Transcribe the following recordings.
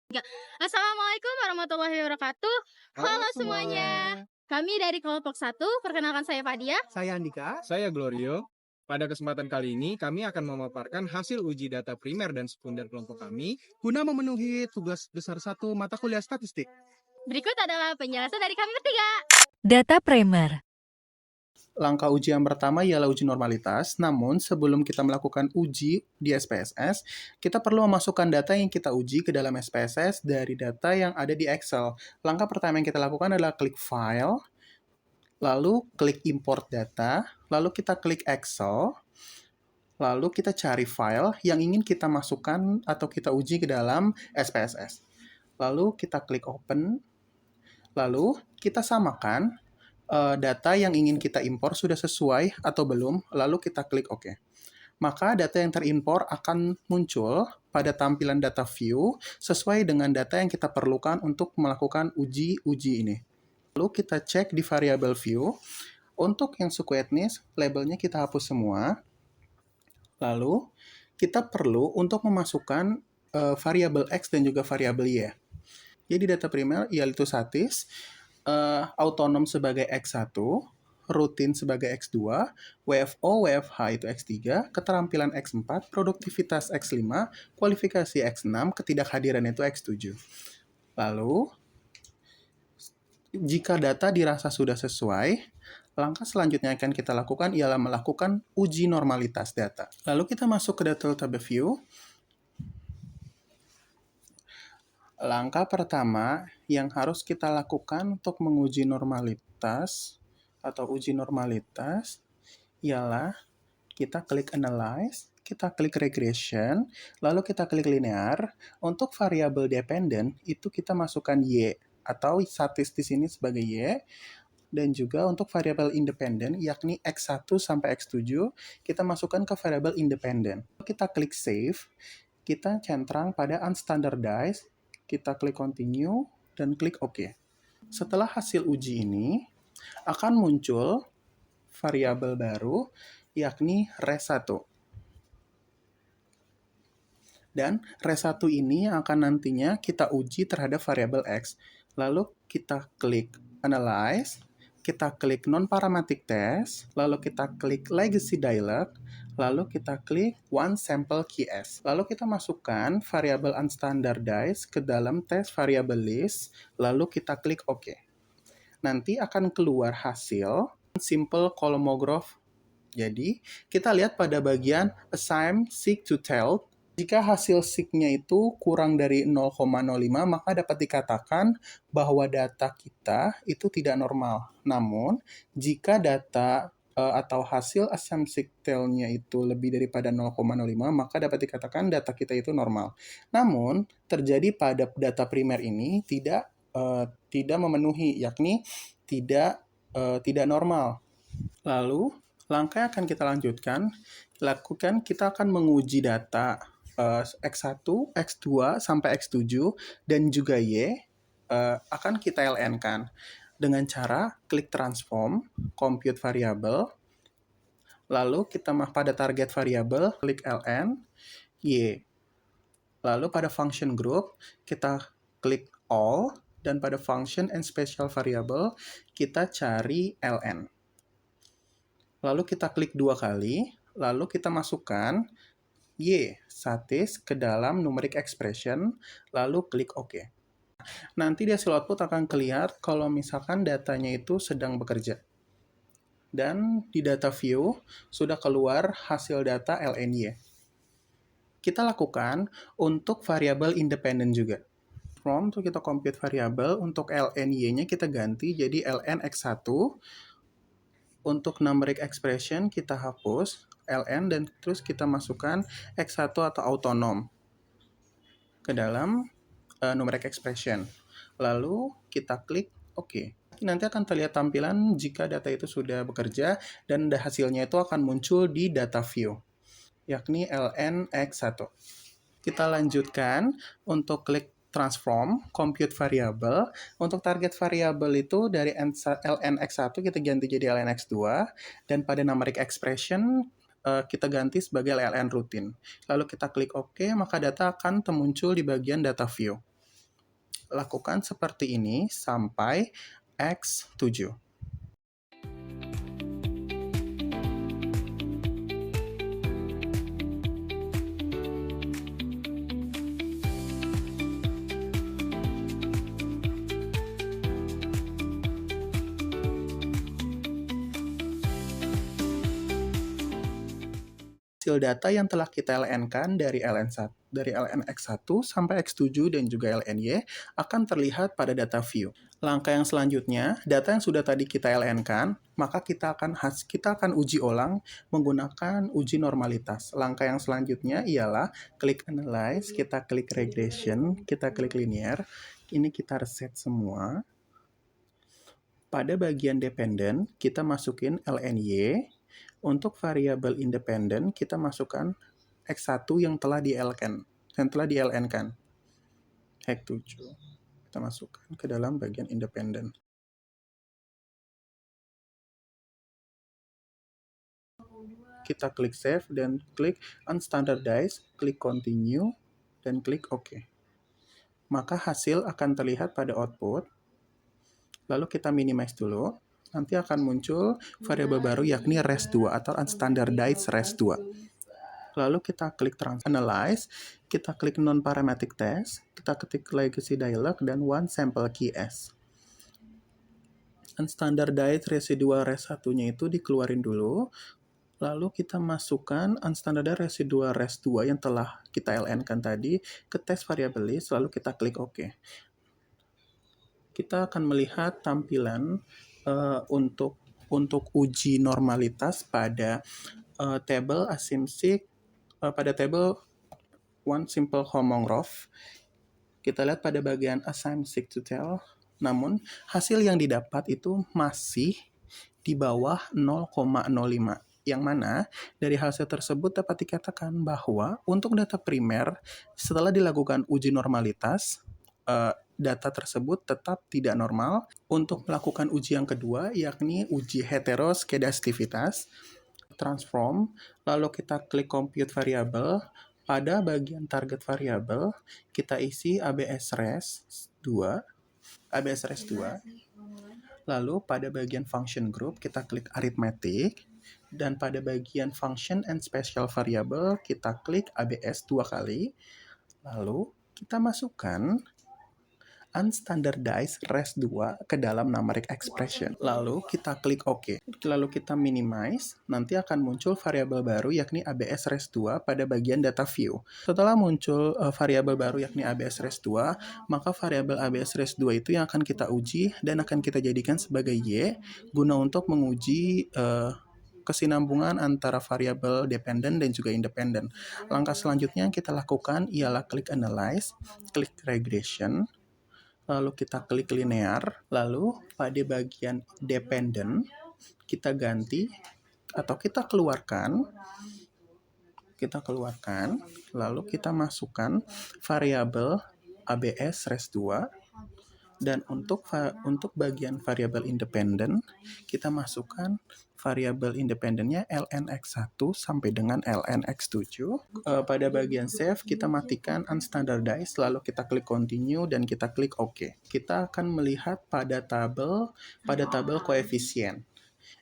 Enggak. Assalamualaikum warahmatullahi wabarakatuh. Halo Halo semuanya. semuanya. Kami dari kelompok 1, perkenalkan saya Fadia. Saya Andika. Saya Glorio. Pada kesempatan kali ini, kami akan memaparkan hasil uji data primer dan sekunder kelompok kami. Guna memenuhi tugas besar satu mata kuliah statistik. Berikut adalah penjelasan dari kami bertiga. Data primer. Langkah uji yang pertama ialah uji normalitas, namun sebelum kita melakukan uji di SPSS, kita perlu memasukkan data yang kita uji ke dalam SPSS dari data yang ada di Excel. Langkah pertama yang kita lakukan adalah klik File, lalu klik Import Data, lalu kita klik Excel, lalu kita cari file yang ingin kita masukkan atau kita uji ke dalam SPSS. Lalu kita klik Open, lalu kita samakan data yang ingin kita impor sudah sesuai atau belum, lalu kita klik OK. Maka data yang terimpor akan muncul pada tampilan data view sesuai dengan data yang kita perlukan untuk melakukan uji ini. Lalu kita cek di variable view. Untuk yang suku etnis, labelnya kita hapus semua. Lalu kita perlu untuk memasukkan variabel X dan juga variabel Y. Jadi data primer yaitu statis, autonom sebagai X1, rutin sebagai X2, WFO, WFH itu X3, keterampilan X4, produktivitas X5, kualifikasi X6, ketidakhadiran itu X7. Lalu, jika data dirasa sudah sesuai, langkah selanjutnya yang akan kita lakukan ialah melakukan uji normalitas data. Lalu kita masuk ke data tab view. Langkah pertama yang harus kita lakukan untuk menguji normalitas atau uji normalitas ialah kita klik Analyze, kita klik Regression, lalu kita klik Linear. Untuk variabel dependent itu kita masukkan Y atau statis di sini sebagai Y. Dan juga untuk variabel independent yakni X1 sampai X7 kita masukkan ke variabel independent. Kita klik Save, kita centang pada Unstandardized, kita klik Continue, dan klik OK. Setelah hasil uji ini, akan muncul variabel baru, yakni res1. Dan res1 ini akan nantinya kita uji terhadap variabel X. Lalu kita klik Analyze, kita klik Non-Parametric Test, lalu kita klik Legacy Dialog, lalu kita klik One Sample KS. Lalu kita masukkan variabel unstandardized ke dalam test variable list, lalu kita klik OK. Nanti akan keluar hasil simple colomograph. Jadi, kita lihat pada bagian assign seek to tell. Jika hasil seek-nya itu kurang dari 0,05, maka dapat dikatakan bahwa data kita itu tidak normal. Namun, jika data atau hasil assumption tail-nya itu lebih daripada 0,05, maka dapat dikatakan data kita itu normal. Namun, terjadi pada data primer ini tidak memenuhi, yakni tidak normal. Lalu, langkah yang akan kita lakukan, kita akan menguji data X1, X2, sampai X7, dan juga Y, akan kita LN-kan dengan cara klik transform, compute variable, lalu kita pada target variable, klik ln, y. Lalu pada function group, kita klik all, dan pada function and special variable, kita cari ln. Lalu kita klik 2 kali, lalu kita masukkan y statis ke dalam numeric expression, lalu klik OK. Nanti di hasil output akan kelihatan kalau misalkan datanya itu sedang bekerja. Dan di data view sudah keluar hasil data LNY. Kita lakukan untuk variabel independen juga. Untuk kita compute variabel, untuk LNY-nya kita ganti jadi ln x1. Untuk numeric expression kita hapus ln dan terus kita masukkan x1 atau autonom ke dalam numeric expression. Lalu kita klik OK. Nanti akan terlihat tampilan jika data itu sudah bekerja dan hasilnya itu akan muncul di data view, yakni ln x1. Kita lanjutkan untuk klik transform, compute variable. Untuk target variable itu dari ln x1 kita ganti jadi ln x2, dan pada numeric expression kita ganti sebagai ln rutin. Lalu kita klik OK, maka data akan muncul di bagian data view. Lakukan seperti ini sampai X7. Hasil data yang telah kita LN-kan dari LNX1 sampai X7 dan juga LNY akan terlihat pada data view. Langkah yang selanjutnya, data yang sudah tadi kita LN-kan, maka kita akan uji ulang menggunakan uji normalitas. Langkah yang selanjutnya ialah klik analyze, kita klik regression, kita klik linear. Ini kita reset semua. Pada bagian dependent, kita masukin LNY. Untuk variabel independen, kita masukkan X1 yang telah di-LN-kan. X7. Kita masukkan ke dalam bagian independen. Kita klik save dan klik unstandardize, klik continue, dan klik OK. Maka hasil akan terlihat pada output. Lalu kita minimize dulu. Nanti akan muncul variabel baru yakni res2 atau unstandardized res2. Lalu kita klik analyze, kita klik non-parametric test, kita ketik legacy dialog dan one sample key S. Unstandardized residual res1-nya itu dikeluarin dulu, lalu kita masukkan unstandardized residual res2 yang telah kita LN-kan tadi ke test variable list, lalu kita klik OK. Kita akan melihat tampilan untuk uji normalitas pada table asimsik, pada table one simple homograph. Kita lihat pada bagian assign seek to tell, namun hasil yang didapat itu masih di bawah 0,05. Yang mana dari hasil tersebut dapat dikatakan bahwa untuk data primer setelah dilakukan uji normalitas, data tersebut tetap tidak normal. Untuk melakukan uji yang kedua, yakni uji heteroskedastisitas, transform, lalu kita klik compute variable. Pada bagian target variable, kita isi ABS-res2. Lalu pada bagian function group, kita klik arithmetic. Dan pada bagian function and special variable, kita klik ABS 2 kali. Lalu kita masukkan unstandardized res2 ke dalam numeric expression. Lalu kita klik OK. Lalu kita minimize, nanti akan muncul variabel baru yakni ABS res2 pada bagian data view. Setelah muncul variabel baru yakni ABS res2, maka variabel ABS res2 itu yang akan kita uji dan akan kita jadikan sebagai Y guna untuk menguji kesinambungan antara variabel dependent dan juga independent. Langkah selanjutnya yang kita lakukan ialah klik analyze, klik regression, lalu kita klik linear, lalu pada bagian dependent kita ganti atau kita keluarkan, lalu kita masukkan variabel ABS res2, dan untuk bagian variabel independent kita masukkan variabel independennya LNX1 sampai dengan LNX7. Pada bagian save, kita matikan unstandardized, lalu kita klik continue dan kita klik OK. Kita akan melihat pada tabel koefisien,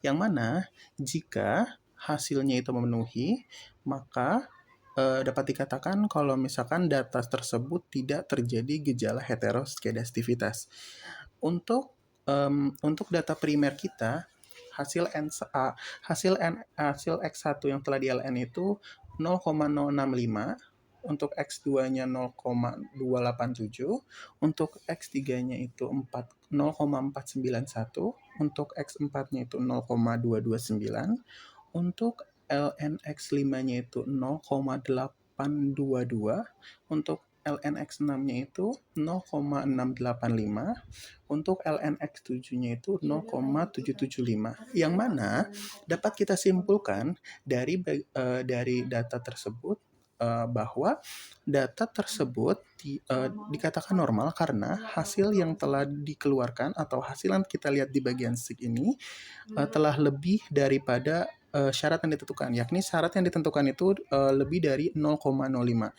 yang mana jika hasilnya itu memenuhi, maka dapat dikatakan kalau misalkan data tersebut tidak terjadi gejala heteroskedastisitas. Untuk data primer kita, hasil X1 yang telah di LN itu 0,065, untuk X2-nya 0,287, untuk X3-nya itu 0,491, untuk X4-nya itu 0,229, untuk LNX5-nya itu 0,822, untuk LNX6-nya itu 0,685, untuk LNX7-nya itu 0,775. Yang mana dapat kita simpulkan dari data tersebut bahwa data tersebut dikatakan normal karena hasil yang telah dikeluarkan atau hasil yang kita lihat di bagian SIG ini telah lebih daripada syarat yang ditentukan, yakni syarat yang ditentukan itu lebih dari 0,05.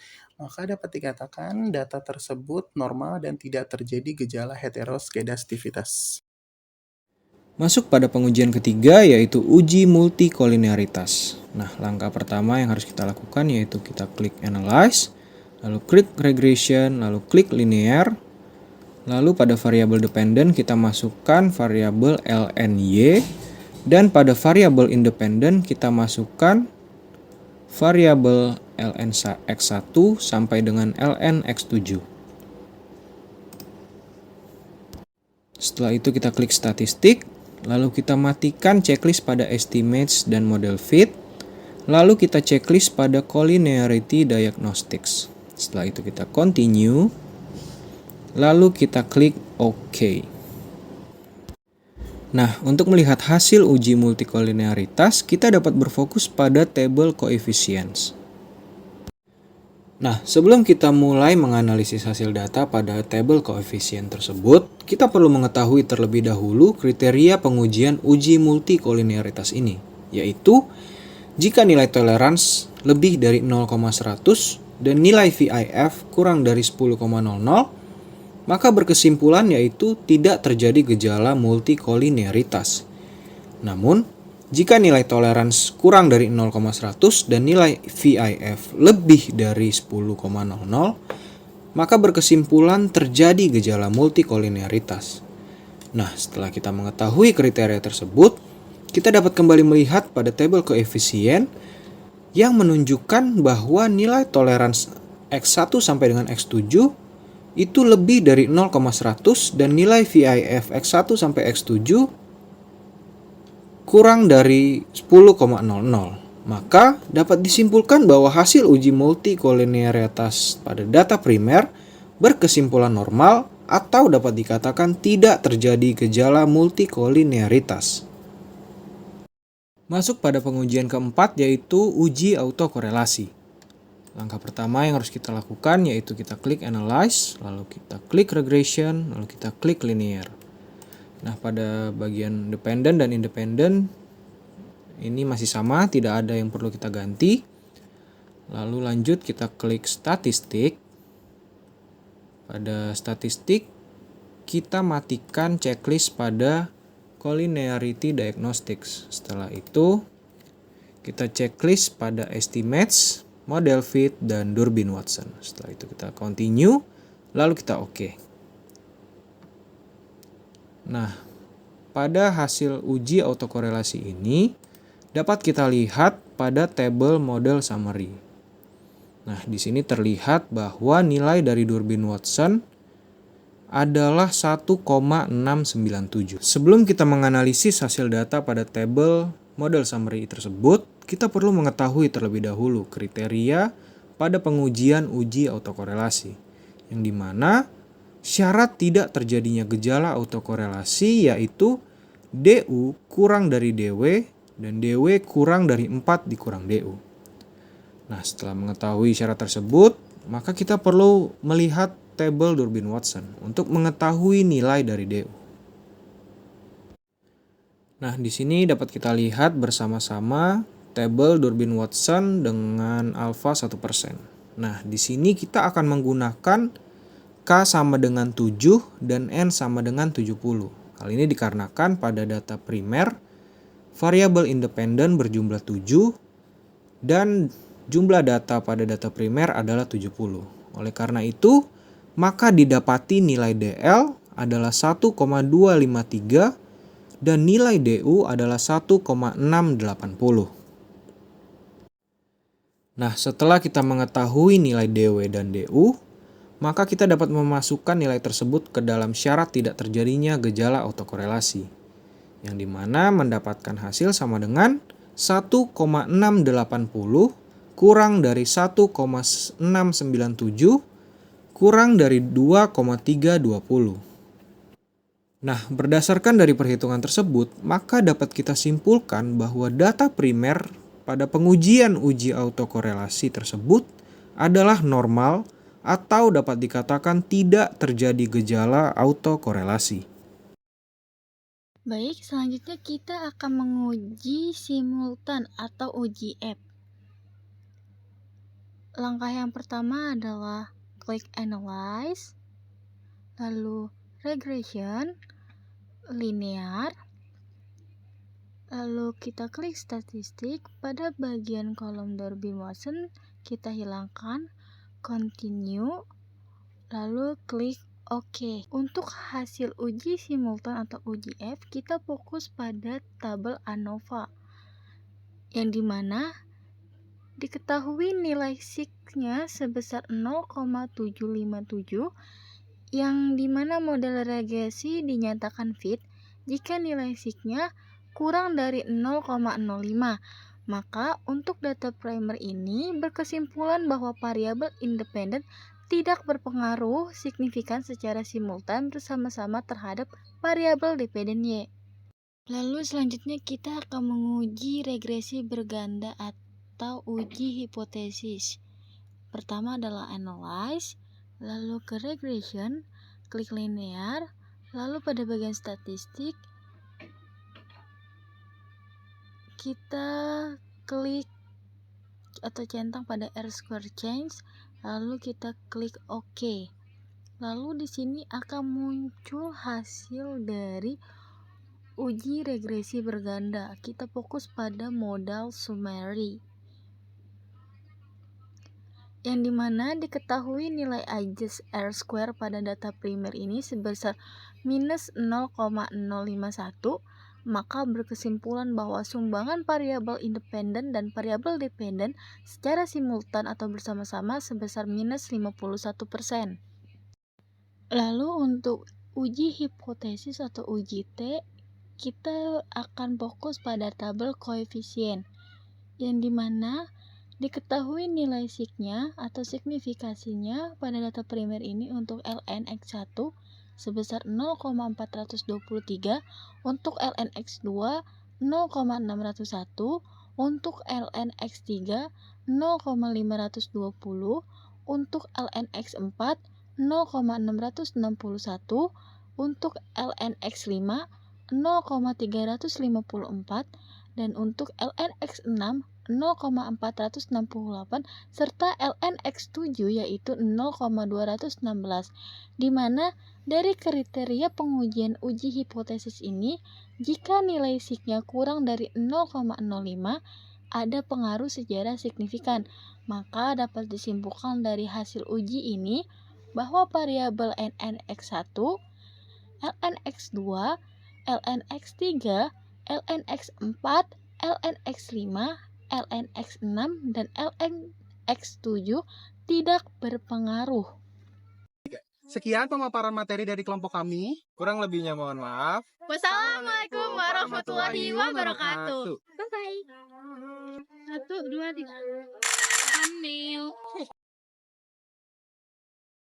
maka dapat dikatakan data tersebut normal dan tidak terjadi gejala heteroskedastisitas. Masuk pada pengujian ketiga yaitu uji multikolinearitas. Nah, langkah pertama yang harus kita lakukan yaitu kita klik Analyze, lalu klik Regression, lalu klik Linear. Lalu pada variabel dependent kita masukkan variabel lny, dan pada variabel independent kita masukkan variabel lnx1 sampai dengan lnx7. Setelah itu kita klik statistik, lalu kita matikan checklist pada estimates dan model fit, lalu kita checklist pada collinearity diagnostics. Setelah itu kita continue, lalu kita klik OK. Nah, untuk melihat hasil uji multikolinearitas, kita dapat berfokus pada table coefficients. Nah, sebelum kita mulai menganalisis hasil data pada table coefficient tersebut, kita perlu mengetahui terlebih dahulu kriteria pengujian uji multikolinearitas ini, yaitu jika nilai tolerance lebih dari 0,100 dan nilai VIF kurang dari 10,00, maka berkesimpulan yaitu tidak terjadi gejala multikolinearitas. Namun, jika nilai tolerance kurang dari 0,100 dan nilai VIF lebih dari 10,00, maka berkesimpulan terjadi gejala multikolinearitas. Nah, setelah kita mengetahui kriteria tersebut, kita dapat kembali melihat pada tabel koefisien yang menunjukkan bahwa nilai tolerance X1 sampai dengan X7 itu lebih dari 0,100 dan nilai VIF X1 sampai X7 kurang dari 10,00. Maka dapat disimpulkan bahwa hasil uji multikolinearitas pada data primer berkesimpulan normal atau dapat dikatakan tidak terjadi gejala multikolinearitas. Masuk pada pengujian keempat yaitu uji autokorelasi. Langkah pertama yang harus kita lakukan yaitu kita klik Analyze, lalu kita klik Regression, lalu kita klik Linear. Nah, pada bagian dependent dan independent ini masih sama, tidak ada yang perlu kita ganti. Lalu lanjut kita klik Statistik. Pada Statistik kita matikan checklist pada Collinearity Diagnostics. Setelah itu kita checklist pada Estimates, Model Fit, dan Durbin-Watson. Setelah itu kita continue, lalu kita OK. Nah, pada hasil uji autokorelasi ini dapat kita lihat pada tabel model summary. Nah, di sini terlihat bahwa nilai dari Durbin-Watson adalah 1,697. Sebelum kita menganalisis hasil data pada tabel model summary tersebut, kita perlu mengetahui terlebih dahulu kriteria pada pengujian uji autokorelasi, yang dimana syarat tidak terjadinya gejala autokorelasi yaitu DU kurang dari DW dan DW kurang dari 4 dikurang DU. Nah, setelah mengetahui syarat tersebut, maka kita perlu melihat tabel Durbin-Watson untuk mengetahui nilai dari DU. Nah, di sini dapat kita lihat bersama-sama tabel Durbin-Watson dengan alfa 1%. Nah, di sini kita akan menggunakan K sama dengan 7 dan N sama dengan 70. Hal ini dikarenakan pada data primer, variabel independen berjumlah 7 dan jumlah data pada data primer adalah 70. Oleh karena itu, maka didapati nilai DL adalah 1,253 dan nilai DU adalah 1,680. Nah, setelah kita mengetahui nilai DW dan DU, maka kita dapat memasukkan nilai tersebut ke dalam syarat tidak terjadinya gejala autokorelasi, yang dimana mendapatkan hasil sama dengan 1,680 kurang dari 1,697 kurang dari 2,320. Nah, berdasarkan dari perhitungan tersebut, maka dapat kita simpulkan bahwa data primer pada pengujian uji autokorelasi tersebut adalah normal atau dapat dikatakan tidak terjadi gejala autokorelasi. Baik, selanjutnya kita akan menguji simultan atau uji app. Langkah yang pertama adalah klik analyze, lalu regression, linear, lalu kita klik statistik. Pada bagian kolom Dolby Motion kita hilangkan, continue, lalu klik OK. Untuk hasil uji simultan atau uji F, kita fokus pada tabel ANOVA, yang dimana diketahui nilai sig-nya sebesar 0,757, yang dimana model regresi dinyatakan fit jika nilai sig-nya kurang dari 0,05. Maka untuk data primer ini berkesimpulan bahwa variabel independen tidak berpengaruh signifikan secara simultan bersama-sama terhadap variabel dependen Y. Lalu selanjutnya kita akan menguji regresi berganda atau uji hipotesis. Pertama adalah analyze, lalu ke regression, klik linear, lalu pada bagian statistik kita klik atau centang pada R-square change, lalu kita klik OK. Lalu di sini akan muncul hasil dari uji regresi berganda. Kita fokus pada modal summary, yang dimana diketahui nilai adjust R-square pada data primer ini sebesar minus 0,051. Maka berkesimpulan bahwa sumbangan variabel independen dan variabel dependen secara simultan atau bersama-sama sebesar minus 51%. Lalu untuk uji hipotesis atau uji T, kita akan fokus pada tabel koefisien, yang dimana diketahui nilai sig-nya atau signifikasinya pada data primer ini untuk ln x1 sebesar 0,423, untuk ln x2 0,601, untuk ln x3 0,520, untuk ln x4 0,661, untuk ln x5 0,354, dan untuk ln x6 0,468, serta ln x7 yaitu 0,216, di mana dari kriteria pengujian uji hipotesis ini, jika nilai sig-nya kurang dari 0,05 ada pengaruh sejarah signifikan. Maka dapat disimpulkan dari hasil uji ini bahwa variabel lnx1, lnx2, lnx3, lnx4, lnx5, lnx6, dan lnx7 tidak berpengaruh. Sekian pemaparan materi dari kelompok kami. Kurang lebihnya mohon maaf. Wassalamualaikum warahmatullahi wabarakatuh. Bye-bye. 1, 2, 3. Ambil.